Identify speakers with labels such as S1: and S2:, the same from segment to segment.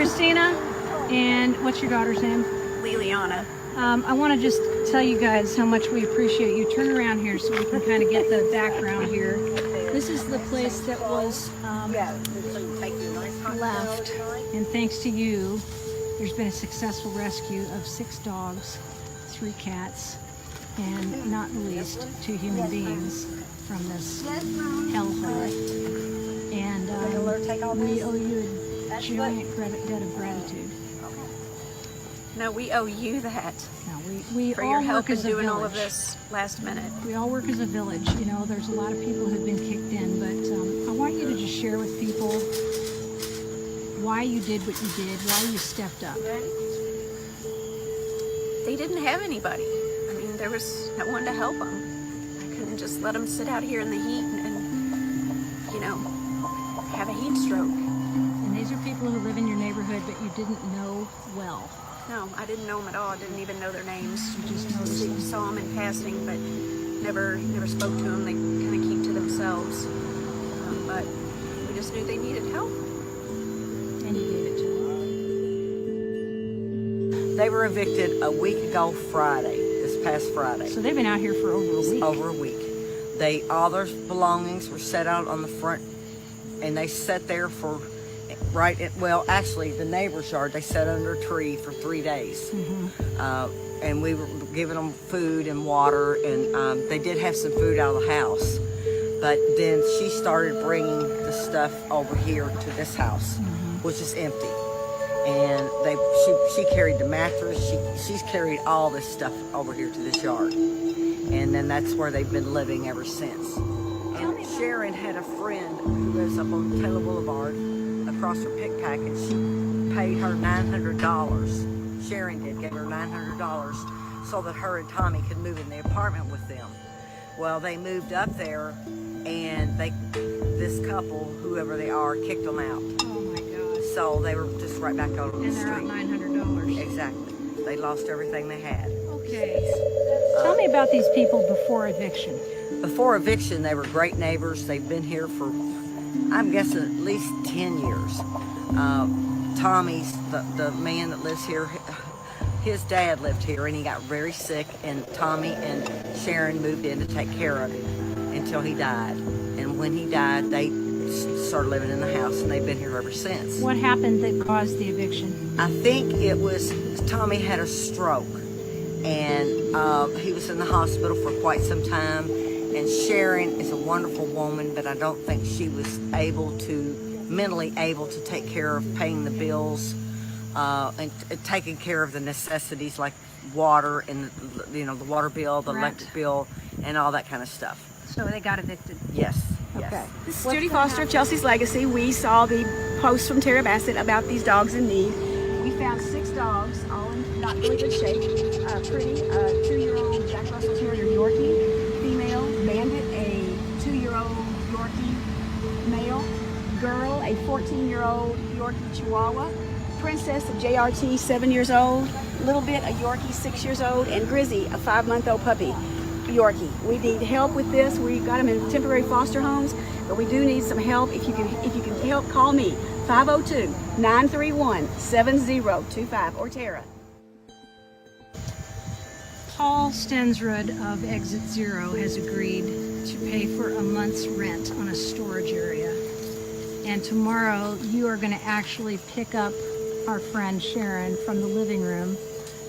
S1: Christina, and what's your daughter's name?
S2: Liliana.
S1: I want to just tell you guys how much we appreciate you. Turn around here so we can kind of get the background here. This is the place that was left, and thanks to you, there's been a successful rescue of 6 dogs, 3 cats, and not the least, 2 human beings from this hellhole. And we owe you a giant debt of gratitude.
S2: No, we owe you that.
S1: No, we
S2: for
S1: all
S2: your help
S1: work
S2: in
S1: as a
S2: doing
S1: village.
S2: all of this last minute.
S1: We all work as a village. You know, there's a lot of people who've been kicked in, but I want you to just share with people why you did what you did, why you stepped up.
S2: They didn't have anybody. I mean, there was no one to help them. I couldn't just let them sit out here in the heat and you know, have a heat stroke.
S1: And these are people who live in your neighborhood, but you didn't know well.
S2: No, I didn't know them at all. I didn't even know their names.
S1: You just noticed them.
S2: Saw them in passing, but never spoke to them. They kind of keep to themselves. But we just knew they needed help.
S1: And you gave it to them.
S3: They were evicted a week ago Friday, this past Friday.
S1: So they've been out here for over a week.
S3: Over a week. All their belongings were set out on the front, and they sat there for well, actually, the neighbor's yard, they sat under a tree for 3 days. And we were giving them food and water, and they did have some food out of the house. But then she started bringing the stuff over here to this house, which is empty. And she carried the mattress, she's carried all this stuff over here to this yard. And then that's where they've been living ever since. And Sharon had a friend who lives up on Taylor Boulevard, across her pick pack, and she paid her $900. Sharon gave her $900 so that her and Tommy could move in the apartment with them. Well, they moved up there, and this couple, whoever they are, kicked them out.
S1: Oh my God.
S3: So they were just right back out on the street.
S1: And they're out $900.
S3: Exactly. They lost everything they had.
S1: Okay. Tell me about these people before eviction.
S3: Before eviction, they were great neighbors. They've been here for, I'm guessing, at least 10 years. Tommy's, the man that lives here, his dad lived here, and he got very sick, and Tommy and Sharon moved in to take care of him until he died. And when he died, they started living in the house, and they've been here ever since.
S1: What happened that caused the eviction?
S3: I think it was Tommy had a stroke, and he was in the hospital for quite some time. And Sharon is a wonderful woman, but I don't think she was mentally able to take care of paying the bills and taking care of the necessities like water and, you know, the water bill, the electric bill, and all that kind of stuff.
S1: So they got evicted.
S3: Yes.
S1: Okay.
S2: This is Judy Foster of Chelsea's Legacy. We saw the post from Tara Bassett about these dogs in need. We found 6 dogs, all in not really good shape. Pretty, 2-year-old Jack Russell Terrier Yorkie, female. Bandit, a 2-year-old Yorkie male. Girl, a 14-year-old Yorkie Chihuahua. Princess, a JRT, 7 years old. Little Bit, a Yorkie, 6 years old. And Grizzy, a 5-month-old puppy. Yorkie. We need help with this. We got them in temporary foster homes, but we do need some help. If you can help, call me 502-931-7025 or Tara.
S1: Paul Stensrud of Exit Zero has agreed to pay for a month's rent on a storage area. And tomorrow you are going to actually pick up our friend Sharon from the living room,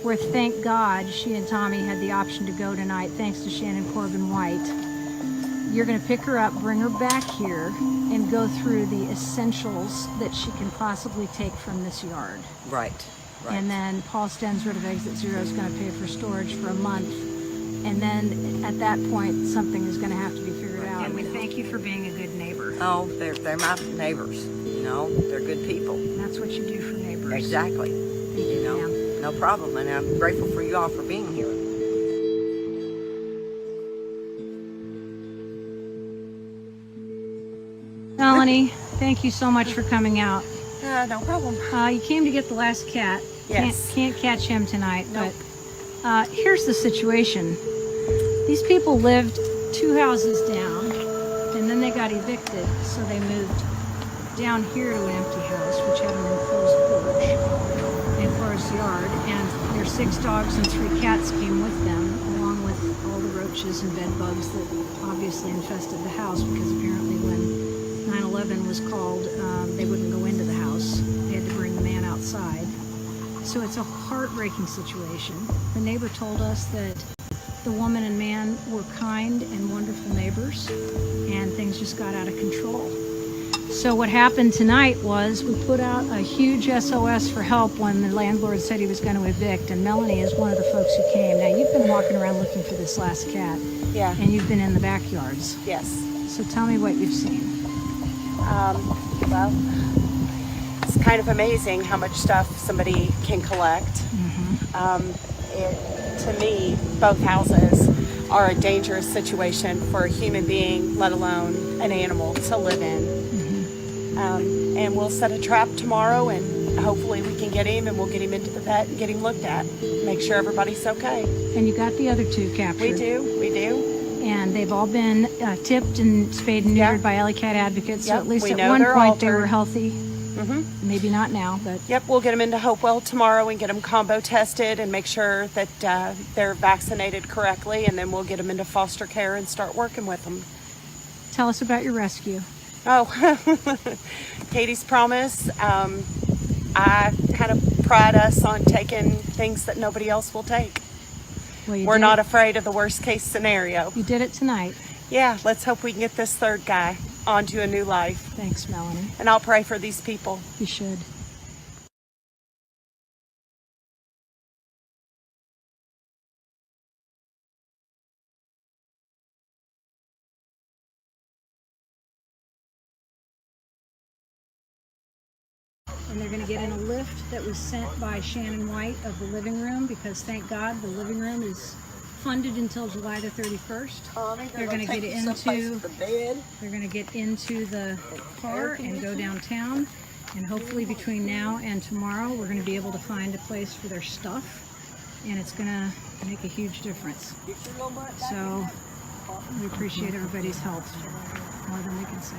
S1: where, thank God, she and Tommy had the option to go tonight, thanks to Shannon Corbin White. You're going to pick her up, bring her back here, and go through the essentials that she can possibly take from this yard.
S3: Right.
S1: And then Paul Stensrud of Exit Zero is going to pay for storage for a month. And then at that point, something is going to have to be figured out. And we thank you for being a good neighbor.
S3: Oh, they're my neighbors. You know, they're good people.
S1: And that's what you do for neighbors.
S3: Exactly. You know.
S1: Yeah.
S3: No problem, and I'm grateful for you all for being here.
S1: Melanie, thank you so much for coming out.
S2: No problem.
S1: You came to get the last cat.
S2: Yes.
S1: Can't catch him tonight,
S2: Nope.
S1: but here's the situation. These people lived 2 houses down, and then they got evicted, so they moved down here to an empty house, which had an enclosed porch, enclosed yard, and their 6 dogs and 3 cats came with them, along with all the roaches and bed bugs that obviously infested the house, because apparently when 9/11 was called, they wouldn't go into the house. They had to bring the man outside. So it's a heartbreaking situation. The neighbor told us that the woman and man were kind and wonderful neighbors, and things just got out of control. So what happened tonight was we put out a huge SOS for help when the landlord said he was going to evict, and Melanie is one of the folks who came. Now, you've been walking around looking for this last cat.
S2: Yeah.
S1: And you've been in the backyards.
S2: Yes.
S1: So tell me what you've seen.
S2: Well, it's kind of amazing how much stuff somebody can collect. To me, both houses are a dangerous situation for a human being, let alone an animal, to live in. And we'll set a trap tomorrow, and hopefully we can get him, and we'll get him into the vet and get him looked at. Make sure everybody's okay.
S1: And you got the other 2 captured.
S2: We do.
S1: And they've all been tipped and spayed and neutered by Alley Cat Advocates. So
S2: Yep,
S1: at least
S2: we
S1: at
S2: know
S1: one
S2: they're
S1: point they were
S2: altered.
S1: healthy. Maybe not now, but
S2: Yep, we'll get them into Hopewell tomorrow and get them combo tested and make sure that they're vaccinated correctly, and then we'll get them into foster care and start working with them.
S1: tell us about your rescue.
S2: Oh, Katie's Promise. I kind of pride us on taking things that nobody else will take.
S1: Well, you
S2: We're
S1: did
S2: not
S1: it.
S2: afraid of the worst case scenario.
S1: You did it tonight.
S2: Yeah, let's hope we can get this 3rd guy onto a new life.
S1: Thanks, Melanie.
S2: And I'll pray for these people.
S1: You should. And they're going to get in a lift that was sent by Shannon White of the living room, because thank God the living room is funded until July the 31st. They're going to get into They're going to get into the car and go downtown, and hopefully between now and tomorrow we're going to be able to find a place for their stuff, and it's going to make a huge difference. So we appreciate everybody's help more than we can say.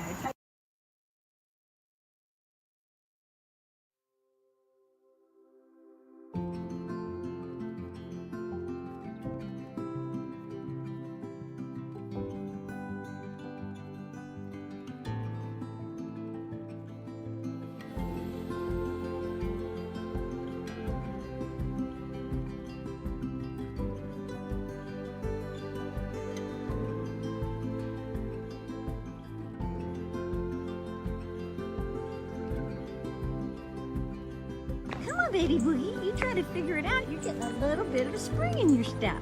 S1: Come on, baby boogie. You try to figure it out. You're getting a little bit of a spring in your step.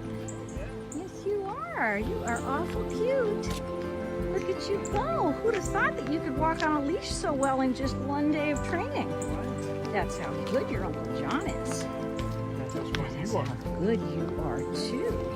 S1: Yes, you are. You are awful cute. Look at you go. Who'd have thought that you could walk on a leash so well in just 1 day of training? That's how good your Uncle John is. That's how good you are, too.